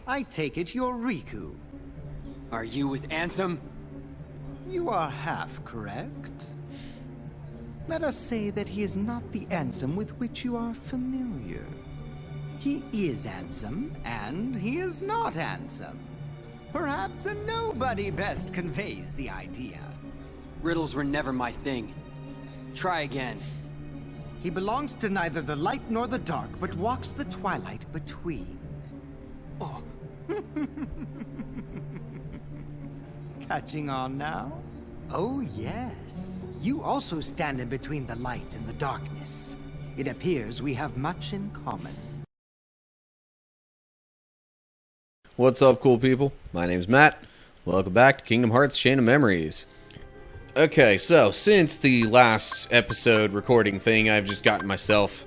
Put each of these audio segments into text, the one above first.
I take it you're Riku. Are you with Ansem? You are half correct. Let us say that he is not the Ansem with which you are familiar. He is Ansem, and he is not Ansem. Perhaps a nobody best conveys the idea. Riddles were never my thing. Try again. He belongs to neither the light nor the dark, but walks the twilight between. Oh. Catching on now? Oh, yes. You also stand in between the light and the darkness. It appears we have much in common. What's up, cool people? My name's Matt. Welcome back to Kingdom Hearts Chain of Memories. Okay, so since the last episode recording thing, I've just gotten myself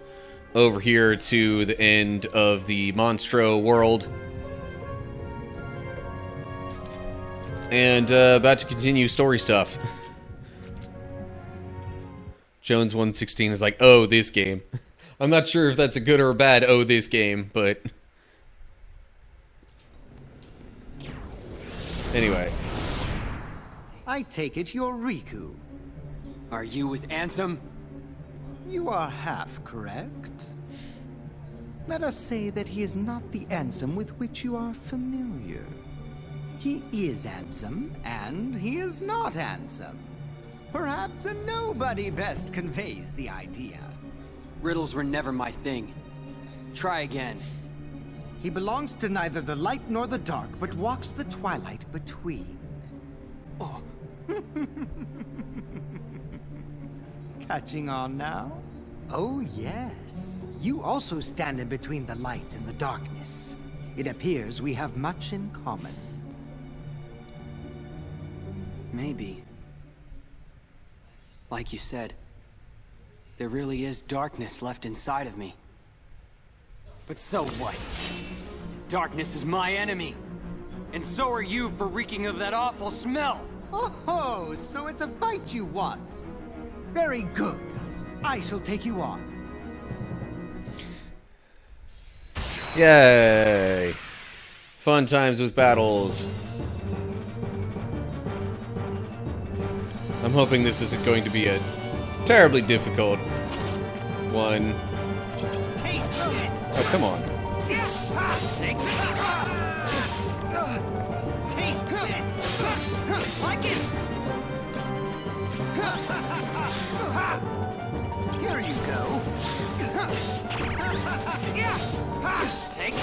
over here to the end of the Monstro world. And about to continue story stuff. Jones 116 is like, oh, this game. I'm not sure if that's a good or a bad oh, this game, but... Anyway. I take it you're Riku. Are you with Ansem? You are half correct. Let us say that he is not the Ansem with which you are familiar. He is Ansem, and he is not Ansem. Perhaps a nobody best conveys the idea. Riddles were never my thing. Try again. He belongs to neither the light nor the dark, but walks the twilight between. Oh. Catching on now? Oh, yes. You also stand in between the light and the darkness. It appears we have much in common. Maybe. Like you said, there really is darkness left inside of me. But so what? Darkness is my enemy. And so are you for reeking of that awful smell. Oh, so it's a fight you want. Very good. I shall take you on. Yay! Fun times with battles. I'm hoping this isn't going to be a terribly difficult one. Taste this. Oh, come on. Taste this. Like it. Here you go. Take it.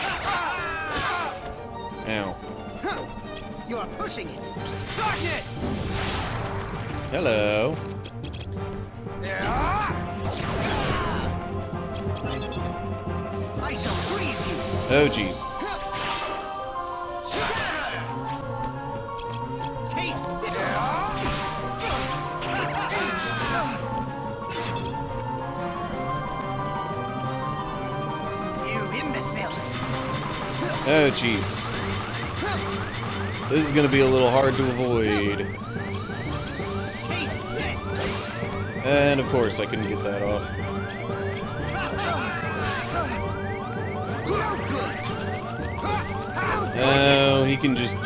Ow. You're pushing it. Darkness! Hello. I shall freeze you. Oh, jeez. Taste this. You imbecile. Oh, jeez. This is going to be a little hard to avoid. Taste this. And, of course, I couldn't get that off. Oh, he can just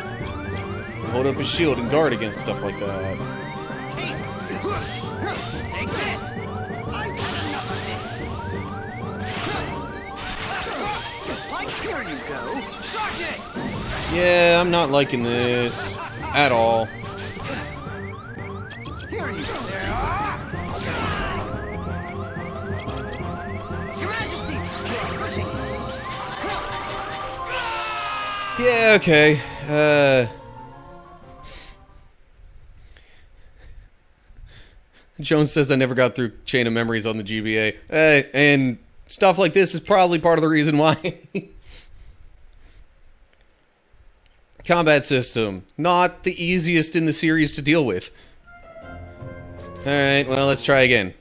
hold up his shield and guard against stuff like that. Taste this. Take this. I've had enough of this. Like, here you go. Darkness. Yeah, I'm not liking this at all. Here you go. Your Majesty, you're pushing it. Yeah, okay. Jones says I never got through Chain of Memories on the GBA. And stuff like this is probably part of the reason why. Combat system. Not the easiest in the series to deal with. Alright, well, let's try again.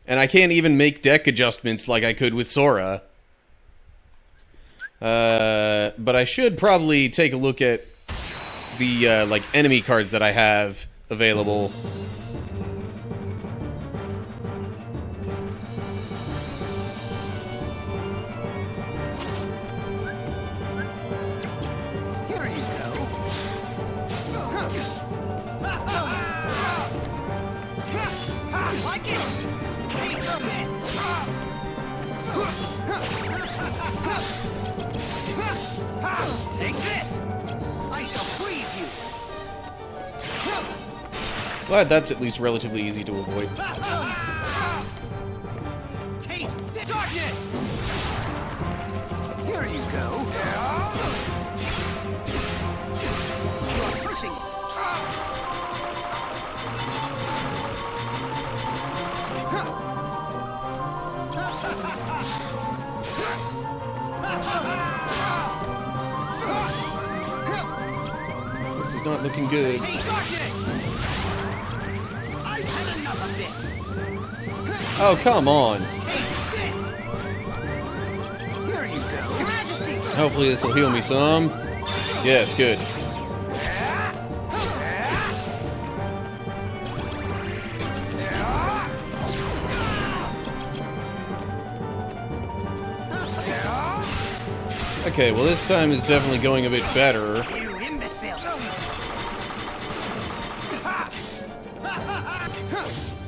And I can't even make deck adjustments like I could with Sora. But I should probably take a look at the, like, enemy cards that I have available. Glad that's at least relatively easy to avoid. Taste this darkness! Here you go. You're pushing it. This is not looking good. Taste darkness! I've had enough of this. Oh, come on. Taste this! Here you go. Your Majesty! Hopefully this will heal me some. Yes, good. Okay, well this time is definitely going a bit better. You imbecile!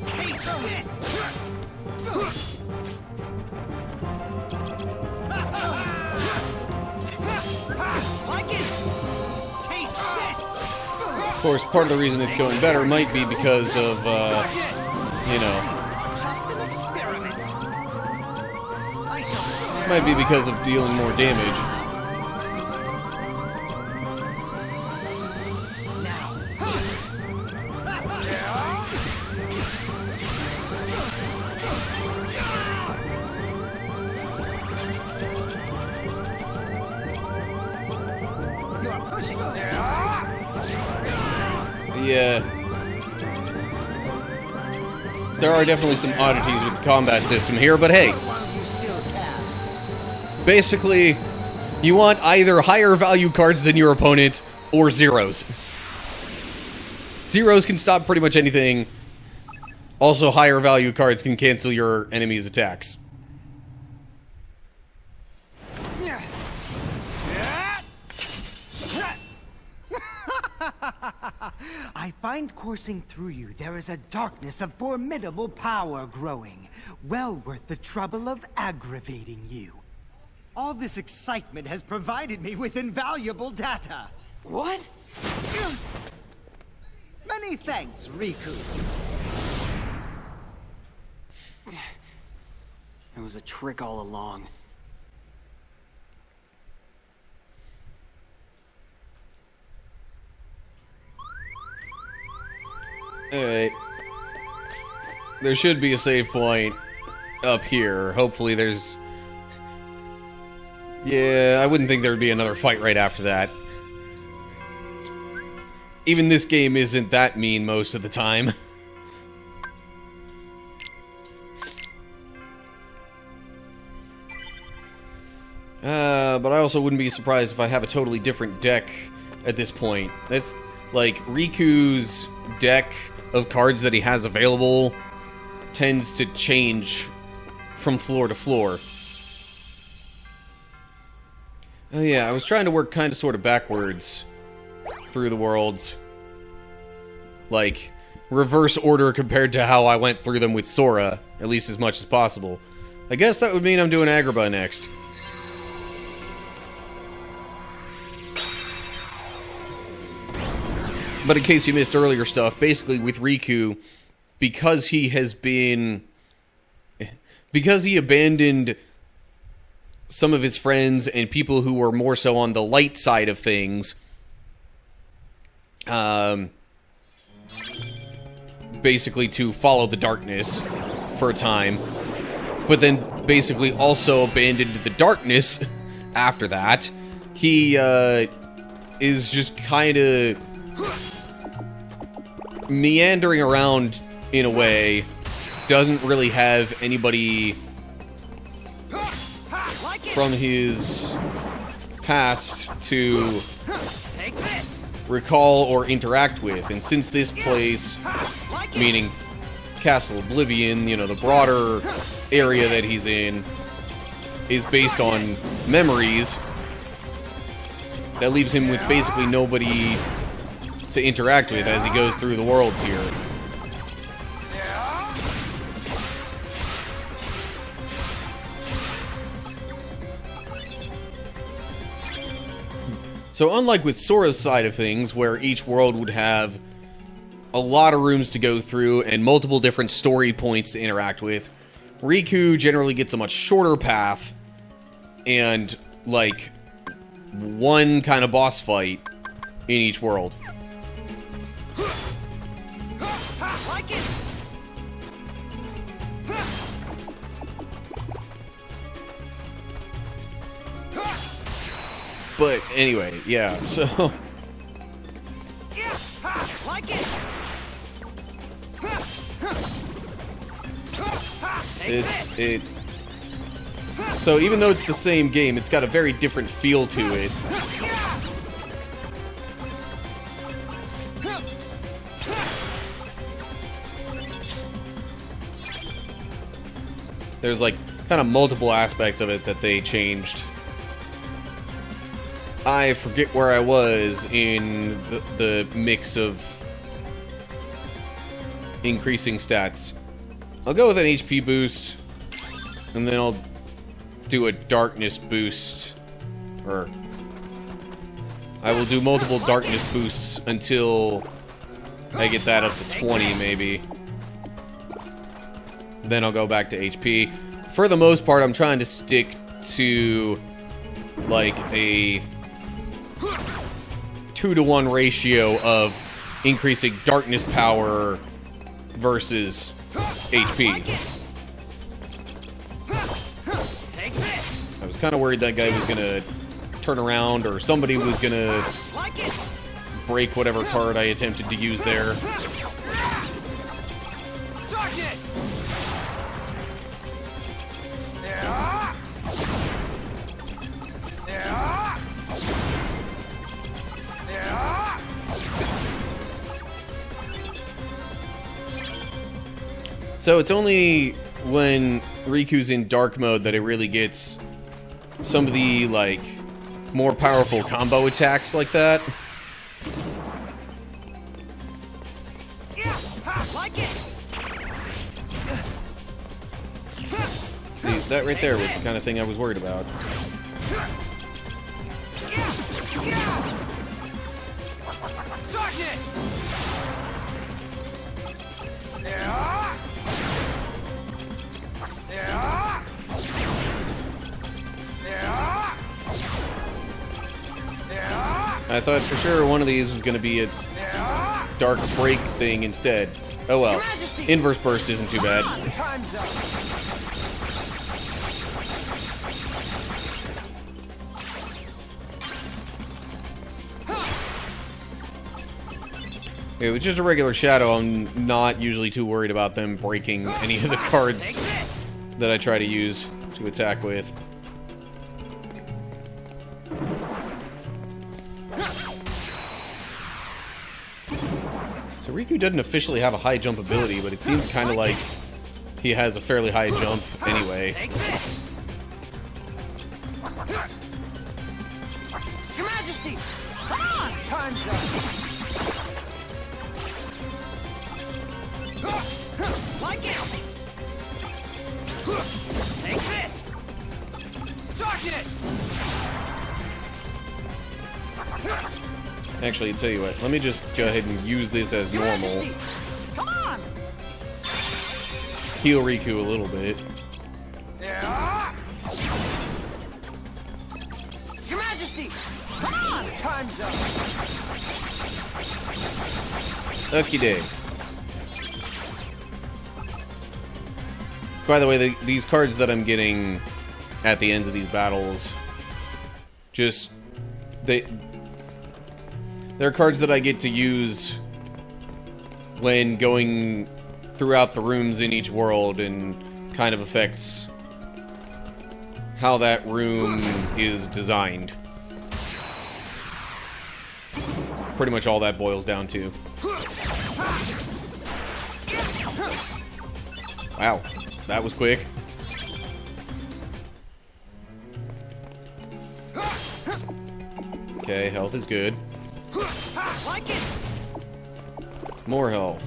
Taste this! Like it! Taste this! Of course, part of the reason it's going better might be because of, Darkness! you know, Just an experiment. I shall. might be because of dealing more damage. Now. You're pushing. Yeah. There are definitely some oddities with the combat system here, but hey, While you still can. basically, you want either higher value cards than your opponent or zeros. Zeros can stop pretty much anything. Also, higher value cards can cancel your enemy's attacks. I find coursing through you there is a darkness of formidable power growing, well worth the trouble of aggravating you. All this excitement has provided me with invaluable data. What? Many thanks, Riku. It was a trick all along. Alright. There should be a save point up here. Hopefully there's... Yeah, I wouldn't think there would be another fight right after that. Even this game isn't that mean most of the time. But I also wouldn't be surprised if I have a totally different deck at this point. That's like Riku's deck of cards that he has available tends to change from floor to floor. Oh yeah, I was trying to work kind of sort of backwards through the worlds. Like, reverse order compared to how I went through them with Sora, at least as much as possible. I guess that would mean I'm doing Agrabah next. But in case you missed earlier stuff, basically with Riku, because he abandoned some of his friends and people who were more so on the light side of things, basically to follow the darkness for a time, but then basically also abandoned the darkness after that, he is just kind of meandering around in a way, doesn't really have anybody from his past to Take this. recall or interact with. And since this place, meaning Castle Oblivion, you know, the broader area that he's in, is based on memories, that leaves him with basically nobody to interact with as he goes through the worlds here. So unlike with Sora's side of things, where each world would have a lot of rooms to go through and multiple different story points to interact with. Riku generally gets a much shorter path and, like, one kind of boss fight in each world. Like it. But anyway, yeah, so Like it. so even though it's the same game, it's got a very different feel to it. There's like kind of multiple aspects of it that they changed. I forget where I was in the mix of increasing stats. I'll go with an HP boost, and then I'll do a darkness boost, or I will do multiple darkness boosts until I get that up to 20, maybe. Then I'll go back to HP. For the most part, I'm trying to stick to like a 2-to-1 ratio of increasing darkness power versus HP. Take this. I was kind of worried that guy was gonna turn around, or somebody was gonna Like it. break whatever card I attempted to use there. Darkness. So it's only when Riku's in dark mode that it really gets some of the, like, more powerful combo attacks like that. Like it. See, that right there was the kind of thing I was worried about. Darkness. I thought for sure one of these was going to be a dark break thing instead. Oh well. Inverse burst isn't too bad. Time's up. If it was just a regular shadow, I'm not usually too worried about them breaking any of the cards that I try to use to attack with. So Riku doesn't officially have a high jump ability, but it seems kind of like he has a fairly high jump anyway. Take this. Your Majesty. Come on. Time's up. Like it. Take this. Darkness. Actually, I'll tell you what, let me just go ahead and use this as normal. Come on. Heal Riku a little bit. Yeah. Your Majesty. Come on. Time's up. Okie doke. By the way, these cards that I'm getting at the ends of these battles, just they're cards that I get to use when going throughout the rooms in each world, and kind of affects how that room is designed. Pretty much all that boils down to. Wow, that was quick. Okay, health is good. Like it. More health.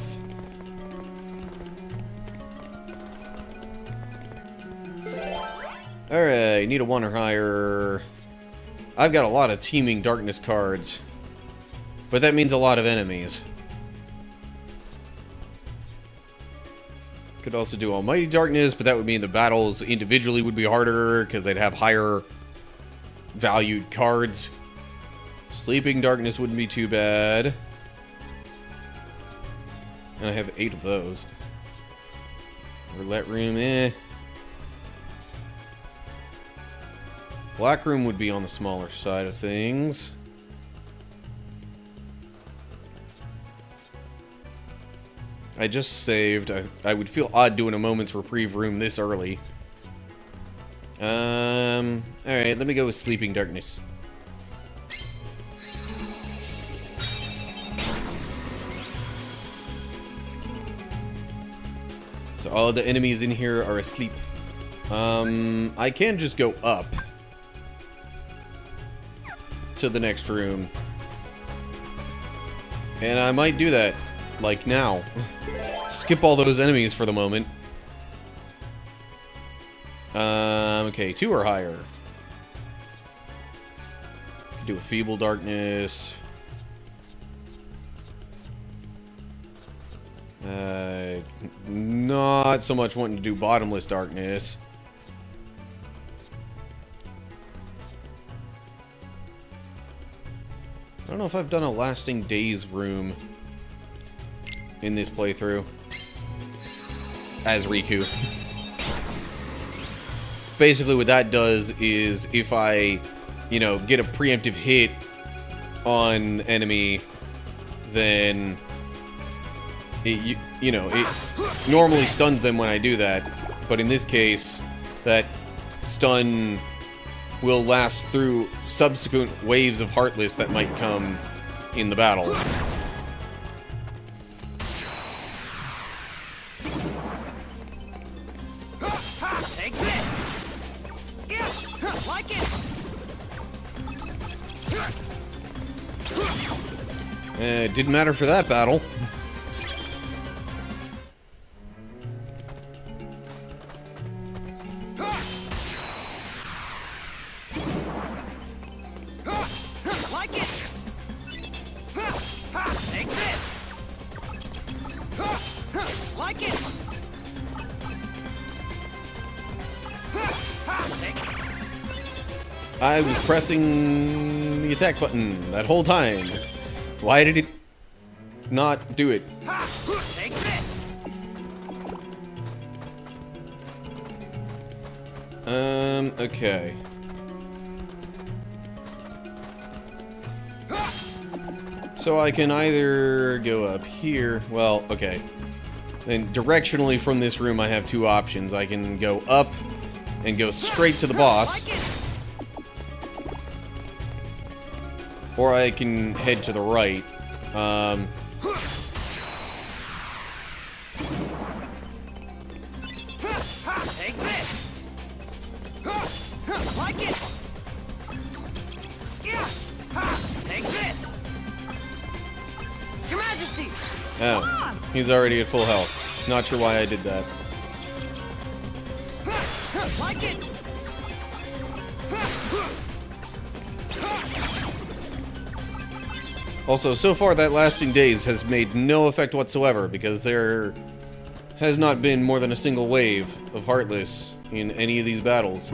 Alright, need a 1 or higher. I've got a lot of teaming darkness cards, but that means a lot of enemies. Could also do Almighty Darkness, but that would mean the battles individually would be harder because they'd have higher valued cards. Sleeping Darkness wouldn't be too bad. And I have 8 of those. Roulette Room, eh. Black Room would be on the smaller side of things. I just saved. I would feel odd doing a Moment's Reprieve room this early. Alright, let me go with Sleeping Darkness. So all the enemies in here are asleep. I can just go up to the next room. And I might do that, like now. Skip all those enemies for the moment. Okay, 2 or higher. Do a Feeble Darkness. Not so much wanting to do Bottomless Darkness. I don't know if I've done a Lasting Days room in this playthrough as Riku. Basically what that does is if I, you know, get a preemptive hit on enemy, then it, you know, it normally stuns them when I do that, but in this case that stun will last through subsequent waves of Heartless that might come in the battle. Take this. Yeah, like it. It didn't matter for that battle. Like it. Take this. Like it. I was pressing the attack button that whole time. Why did it not do it? Take this. Okay. So I can either go up here. Well, okay. Then directionally from this room I have 2 options. I can go up and go straight to the boss. Or I can head to the right. Take this. Like it. Yeah. Take this. Your Majesty. Oh, he's already at full health. Not sure why I did that. Like it. Also, so far that Lasting Days has made no effect whatsoever because there has not been more than a single wave of Heartless in any of these battles.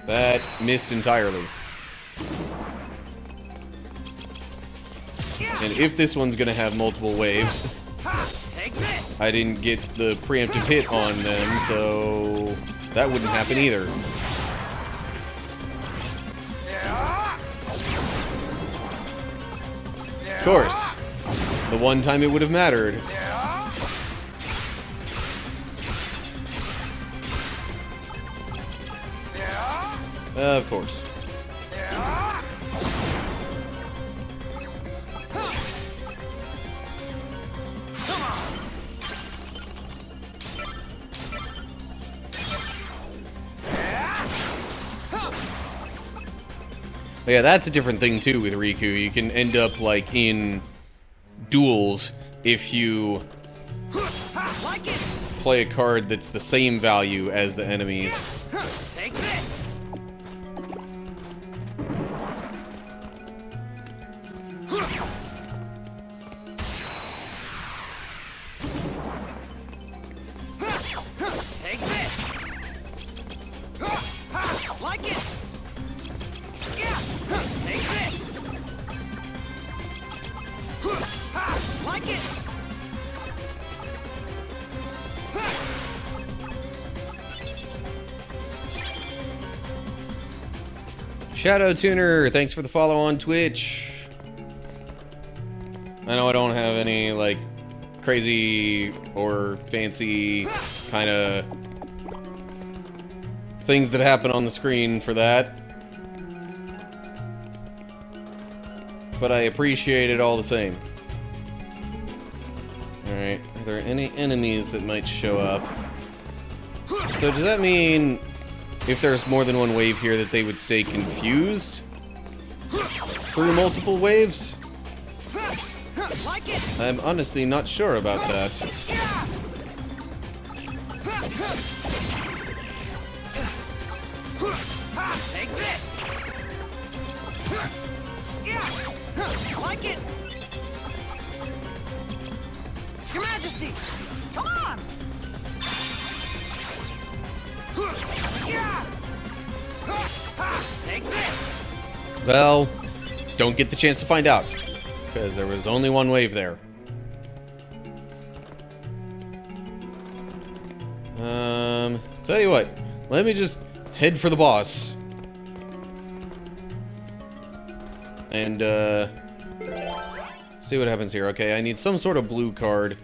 That missed entirely. And if this one's gonna have multiple waves, Take this. I didn't get the preemptive hit on them, so that wouldn't happen either. Of course, the one time it would have mattered. Of course. Yeah, that's a different thing too with Riku. You can end up like in duels if you play a card that's the same value as the enemies. Take this. Shadow Tuner, thanks for the follow on Twitch. I know I don't have any, like, crazy or fancy kind of things that happen on the screen for that. But I appreciate it all the same. Alright, are there any enemies that might show up? So does that mean if there's more than one wave here that they would stay confused through multiple waves? I'm honestly not sure about that. Take this. Like it. Your Majesty, come on. Take this. Well, don't get the chance to find out, because there was only one wave there. Tell you what, let me just head for the boss. And, see what happens here. Okay, I need some sort of blue card.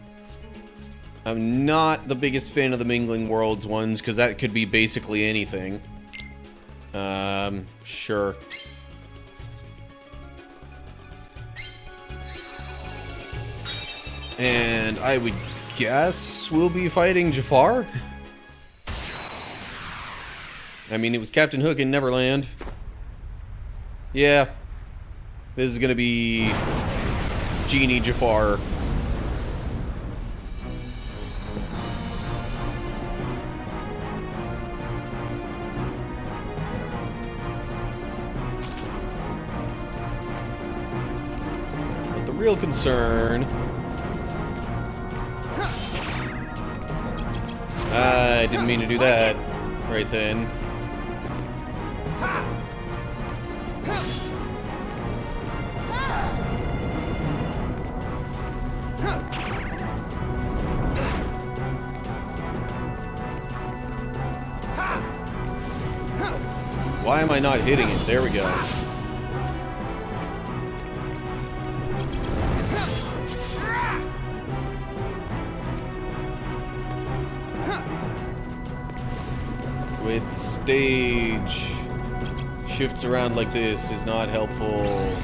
I'm not the biggest fan of the Mingling Worlds ones, because that could be basically anything. Sure. And I would guess we'll be fighting Jafar? I mean, it was Captain Hook in Neverland. Yeah. This is gonna be Genie Jafar. But the real concern... I didn't mean to do that right then. Why am I not hitting it? There we go. With the stage shifts around like this is not helpful.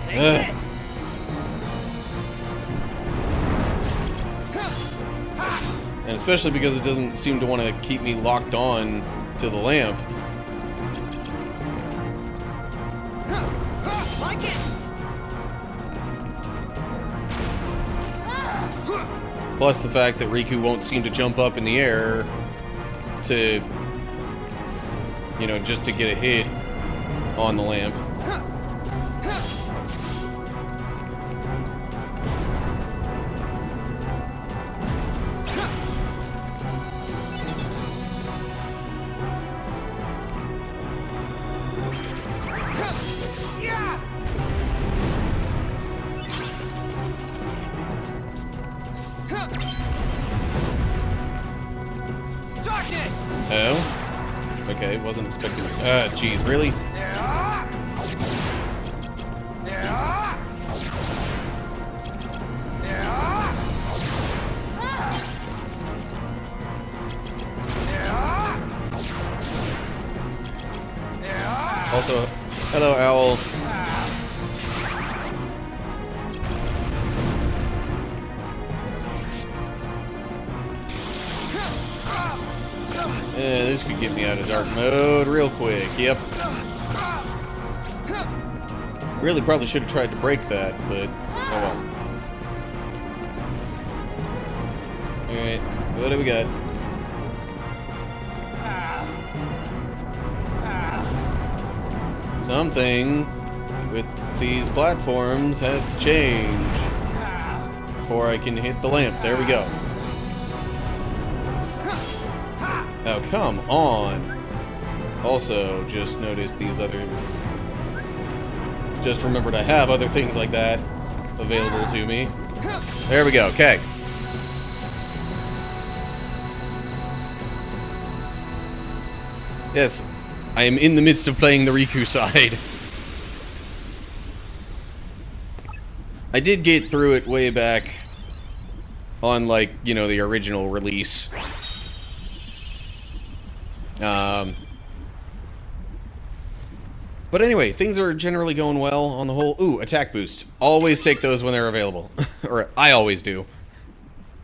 This. And especially because it doesn't seem to want to keep me locked on to the lamp. Like it. Plus the fact that Riku won't seem to jump up in the air to, you know, just to get a hit on the lamp. Oh? Okay, wasn't expecting it. Jeez, really? Also, hello, Owl. Yeah, this could get me out of dark mode real quick. Yep. Really probably should have tried to break that, but oh well. Alright, what do we got? Something with these platforms has to change before I can hit the lamp. There we go. Oh, come on. also just noticed these other... Just remembered I have other things like that available to me. There we go, okay. Yes, I am in the midst of playing the Riku side. I did get through it way back on, like, you know, the original release. But anyway, things are generally going well on the whole. Ooh, attack boost. Always take those when they're available. Or I always do.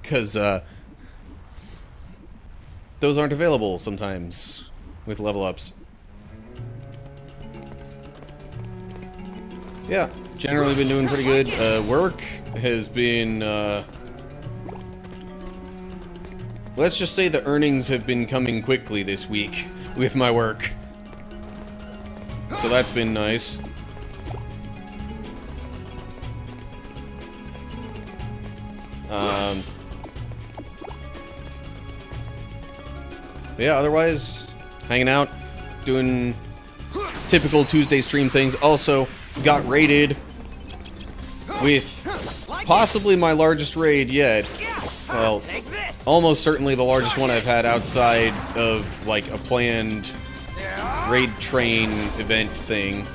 Because, those aren't available sometimes with level ups. Yeah, generally been doing pretty good. Work has been, let's just say the earnings have been coming quickly this week with my work. So that's been nice. Yeah, otherwise, hanging out, doing typical Tuesday stream things. Also, got raided with possibly my largest raid yet. Well, almost certainly the largest one I've had outside of, like, a planned raid train event thing.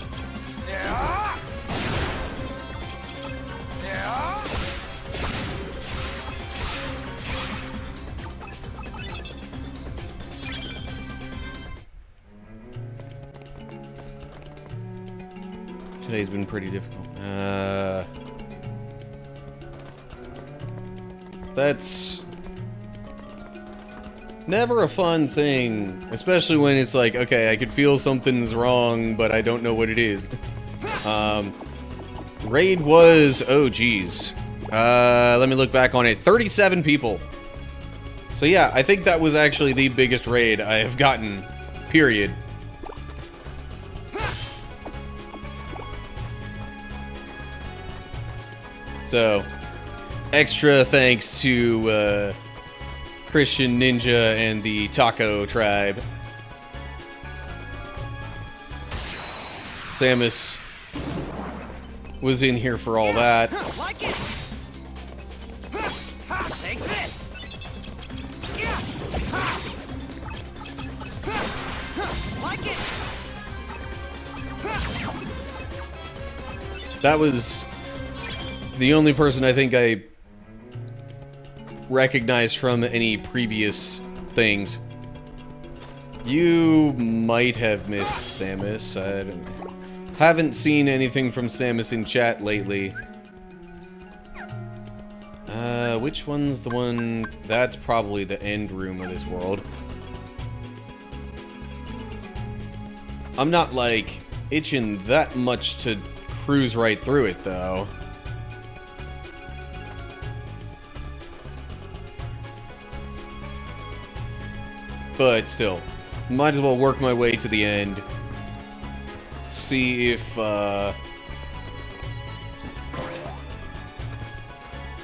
Today's been pretty difficult. That's never a fun thing, especially when it's like, okay, I could feel something's wrong, but I don't know what it is. Raid was, oh geez. Let me look back on it. 37 people. So yeah, I think that was actually the biggest raid I have gotten, period. So, extra thanks to Christian Ninja and the Taco Tribe. Samus was in here for all that. Like it. Take this. Like it. That was the only person I think I recognized from any previous things. You might have missed Samus. I haven't seen anything from Samus in chat lately. Which one's the one? That's probably the end room of this world. I'm not, like, itching that much to cruise right through it, though. But still, might as well work my way to the end. See if,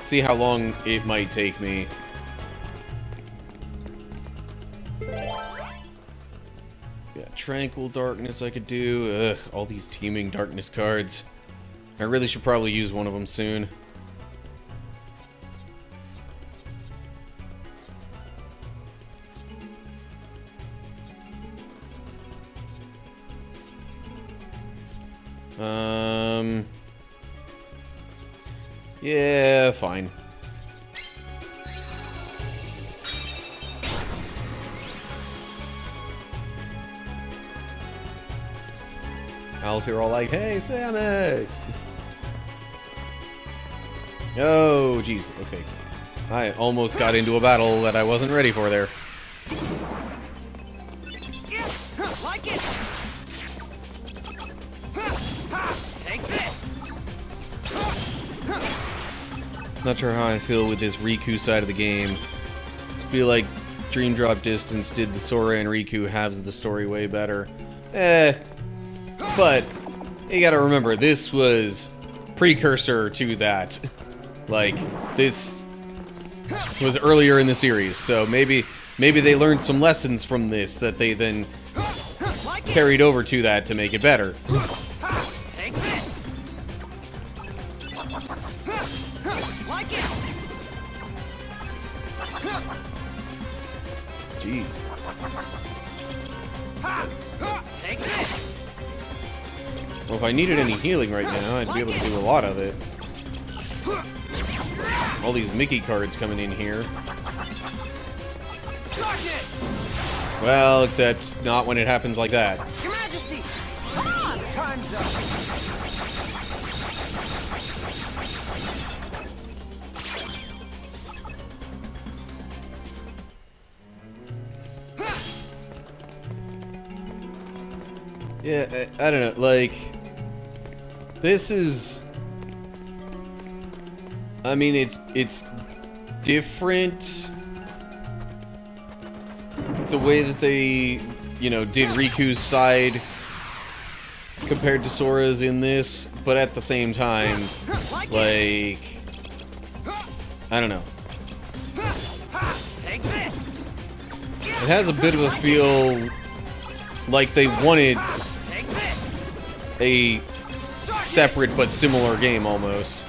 see how long it might take me. Yeah, Tranquil Darkness I could do. Ugh, all these Teeming Darkness cards. I really should probably use one of them soon. Yeah, fine. Owls here all like, hey, Samus! Oh, jeez, okay. I almost got into a battle that I wasn't ready for there. Like it. Take this. Not sure how I feel with this Riku side of the game. I feel like Dream Drop Distance did the Sora and Riku halves of the story way better. But you gotta remember, this was precursor to that. Like, this was earlier in the series, so maybe they learned some lessons from this that they then carried over to that to make it better. Take this. Like it. Jeez. Take this. Well, if I needed any healing right now, I'd be able to do a lot of it. All these Mickey cards coming in here. Darkness. Well, except not when it happens like that. Your Majesty. Come on. Time's up. Yeah, I don't know, like, this is, I mean, it's different, the way that they, you know, did Riku's side compared to Sora's in this, but at the same time, like, I don't know. Take this. It has a bit of a feel like they wanted Take this. a separate but similar game almost.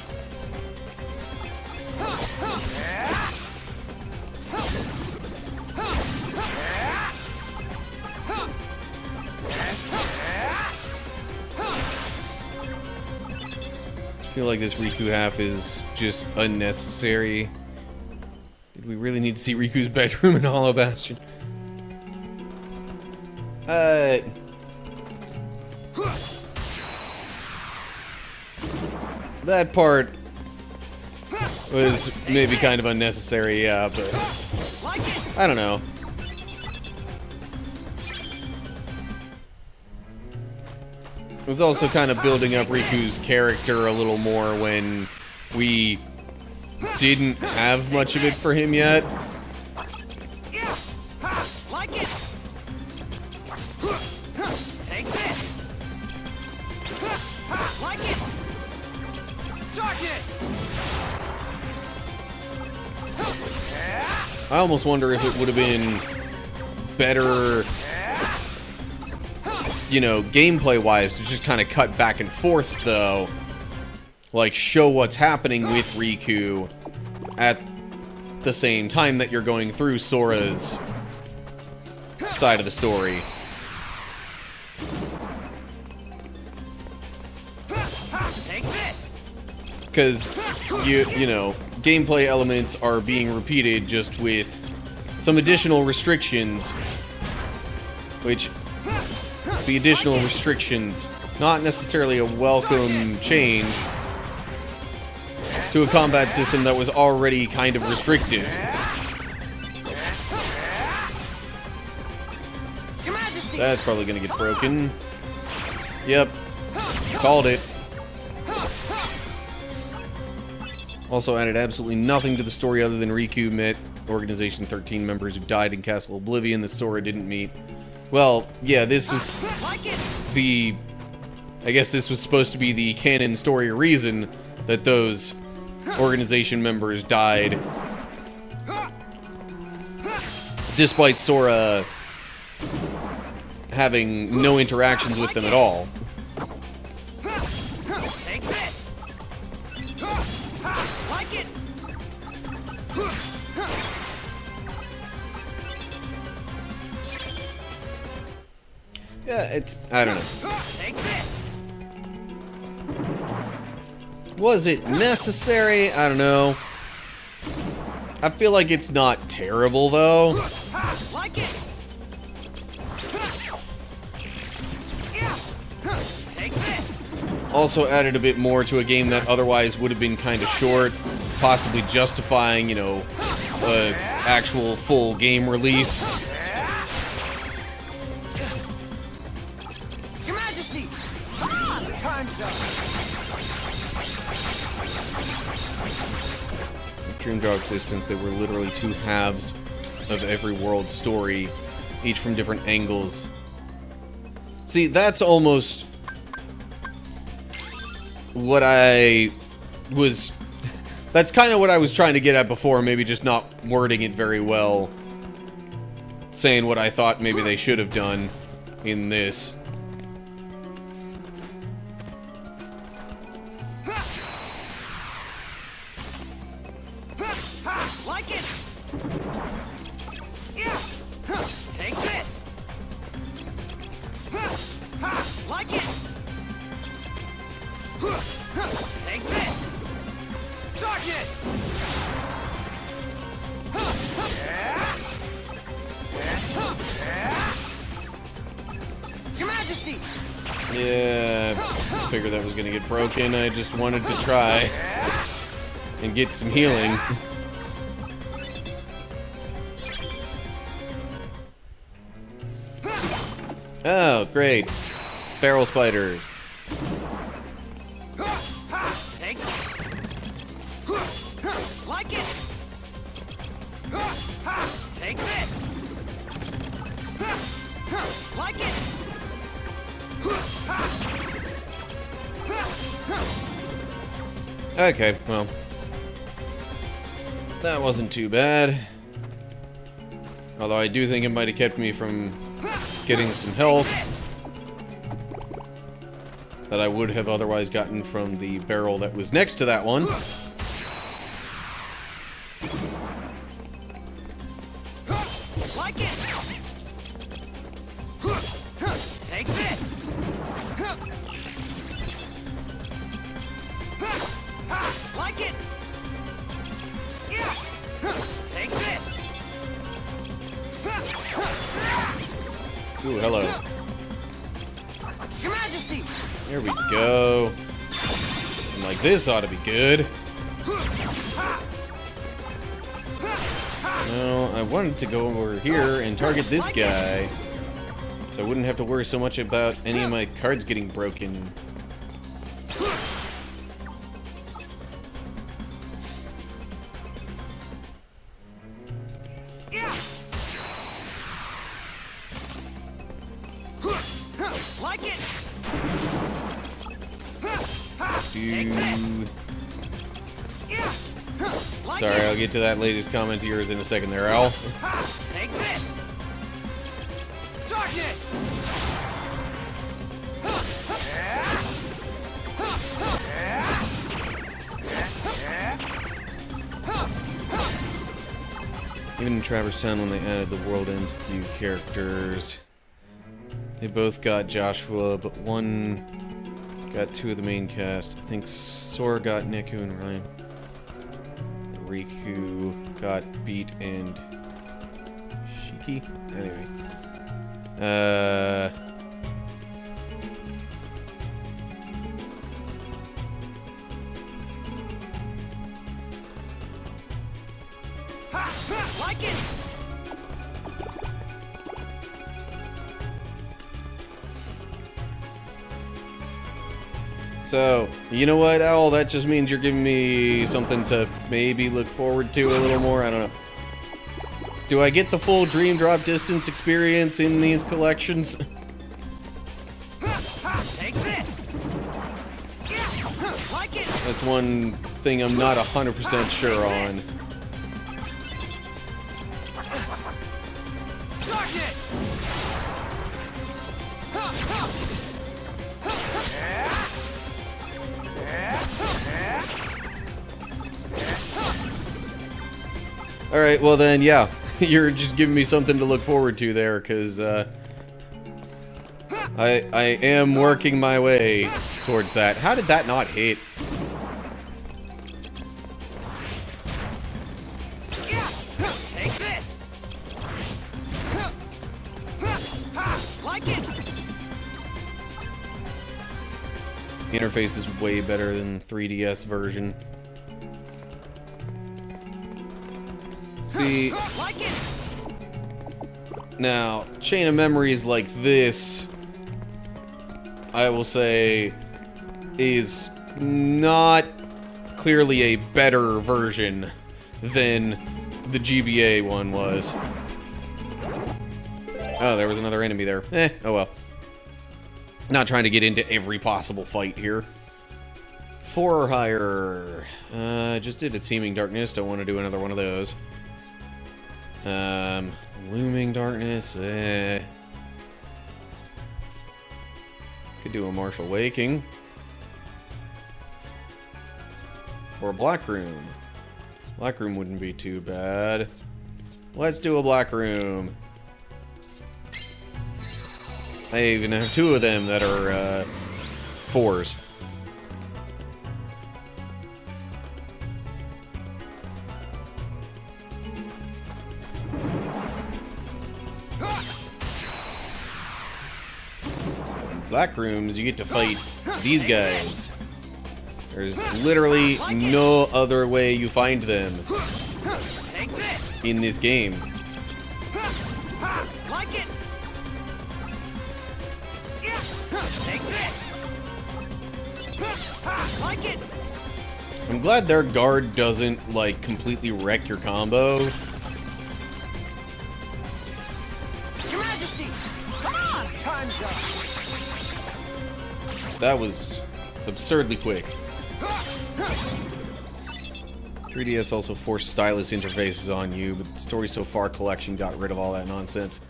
I feel like this Riku half is just unnecessary. Did we really need to see Riku's bedroom in Hollow Bastion? That part was maybe kind of unnecessary, yeah, but I don't know. It was also kind of building up Riku's character a little more when we didn't have much of it for him yet. Like it. Take this. Like it. Darkness. I almost wonder if it would have been better, you know, gameplay-wise, to just kind of cut back and forth, though. Like, show what's happening with Riku at the same time that you're going through Sora's side of the story. Take this. Because, you know, gameplay elements are being repeated just with some additional restrictions, which, the additional restrictions, not necessarily a welcome change to a combat system that was already kind of restrictive. That's probably gonna get broken. Yep. Called it. Also added absolutely nothing to the story other than Riku met Organization 13 members who died in Castle Oblivion that Sora didn't meet. Well, yeah, this was the... I guess this was supposed to be the canon story reason that those organization members died, despite Sora having no interactions with them at all. Take this. Like it. Yeah, it's... I don't know. Take this. Was it necessary? I don't know. I feel like it's not terrible, though. Like it. Take this. Also added a bit more to a game that otherwise would have been kind of short, possibly justifying, you know, an actual full game release. Your Majesty. Come on. Time's up. Dream Draw Existence, they were literally two halves of every world story, each from different angles. See, that's almost what I was... That's kind of what I was trying to get at before, maybe just not wording it very well. Saying what I thought maybe they should have done. in this. Like it! Yeah! Take this! Like it! Take this! Darkness! Your Majesty! Yeah, I figured that was gonna get broken. I just wanted to try and get some healing. Oh, great. Barrel spiders. Take like it. Take this. Like it. Okay, well, that wasn't too bad. Although I do think it might have kept me from getting some health that I would have otherwise gotten from the barrel that was next to that one. Like it. Take this. Like it. Yeah. Take this. Ooh, hello. Your Majesty. There we go. And like this ought to be good. No, I wanted to go over here and target this guy, so I wouldn't have to worry so much about any of my cards getting broken. Like it. Sorry, I'll get to that latest comment of yours in a second there, Al. Take this. Darkness. Even in Traverse Town, when they added the World Ends few characters, they both got Joshua, but one got two of the main cast. I think Sora got Niku and Ryan. Riku got Beat and Shiki. Anyway. Like it. So, you know what, Owl? That just means you're giving me something to maybe look forward to a little more. I don't know. Do I get the full Dream Drop Distance experience in these collections? Take this. Like it. That's one thing I'm not 100% sure on. Darkness. Alright, well then, yeah. You're just giving me something to look forward to there, because, I am working my way towards that. How did that not hit? Take this. Like it. The interface is way better than the 3DS version. See, Like it. now, Chain of Memories like this, I will say, is not clearly a better version than the GBA one was. Oh, there was another enemy there. Oh well. Not trying to get into every possible fight here. 4 or higher. I just did a Teeming Darkness, don't want to do another one of those. Looming Darkness, Could do a martial waking. Or a black room. Black room wouldn't be too bad. Let's do a black room. I even have two of them that are 4s. Black rooms, you get to fight these guys. There's literally no other way you find them in this game. Like it. Take this. Like it. I'm glad their guard doesn't, like, completely wreck your combo. Your Majesty. Come on. Time's up. That was absurdly quick. 3DS also forced stylus interfaces on you, but the Story So Far collection got rid of all that nonsense.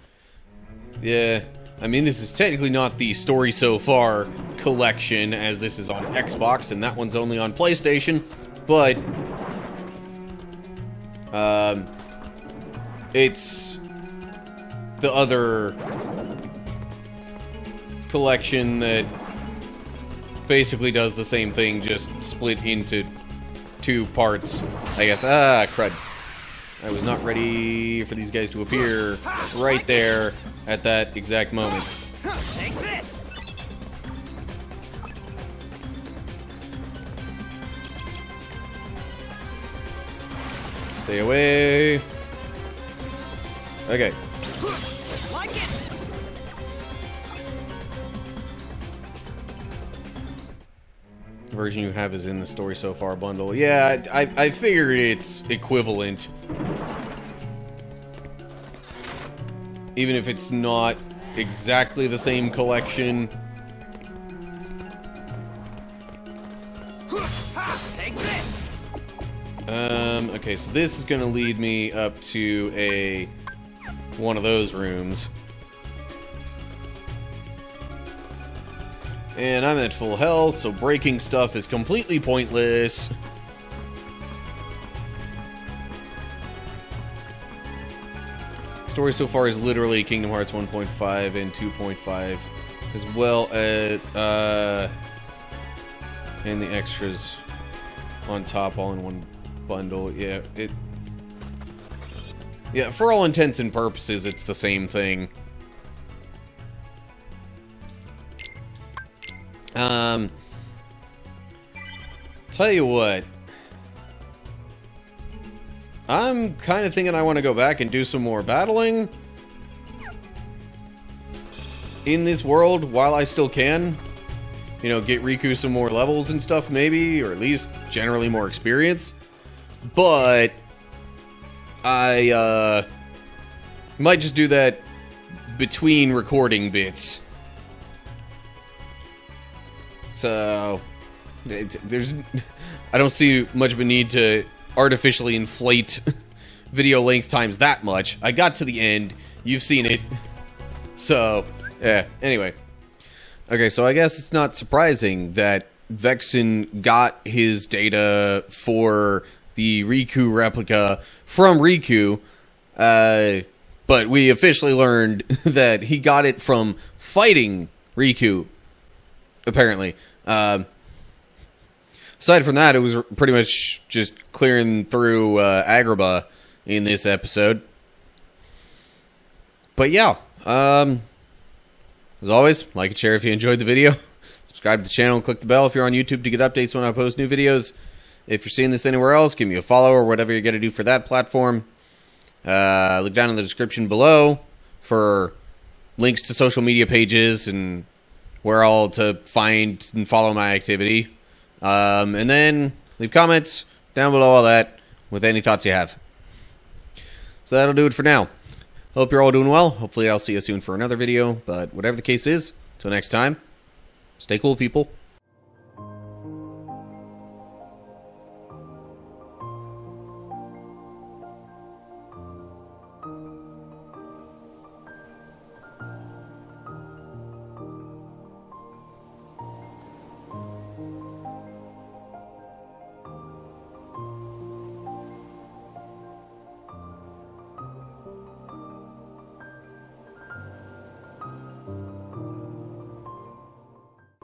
Yeah, I mean, this is technically not the Story So Far collection, as this is on Xbox, and that one's only on PlayStation, but it's the other collection that basically does the same thing, just split into 2 parts, I guess. Ah, crud. I was not ready for these guys to appear right there at that exact moment. Take this. Stay away. Okay. Like it. The version you have is in the Story So Far bundle. Yeah, I figured it's equivalent. Even if it's not exactly the same collection. Take this. Okay, so this is gonna lead me up to one of those rooms. And I'm at full health, so breaking stuff is completely pointless. Story So Far is literally Kingdom Hearts 1.5 and 2.5, as well as, and the extras on top, all in one bundle. Yeah, yeah, for all intents and purposes, it's the same thing. Tell you what, I'm kind of thinking I want to go back and do some more battling in this world while I still can. You know, get Riku some more levels and stuff maybe, or at least generally more experience. But I might just do that between recording bits. So I don't see much of a need to artificially inflate video length times that much. I got to the end. You've seen it. So, yeah. Anyway. Okay, so I guess it's not surprising that Vexen got his data for the Riku replica from Riku. But we officially learned that he got it from fighting Riku, apparently. Aside from that, it was pretty much just clearing through Agrabah in this episode. But yeah, as always, like and share if you enjoyed the video. Subscribe to the channel and click the bell if you're on YouTube to get updates when I post new videos. If you're seeing this anywhere else, give me a follow or whatever you're going to do for that platform. Look down in the description below for links to social media pages and where all to find and follow my activity. And then leave comments down below all that with any thoughts you have. So that'll do it for now. Hope you're all doing well. Hopefully I'll see you soon for another video. But whatever the case is, until next time, stay cool, people.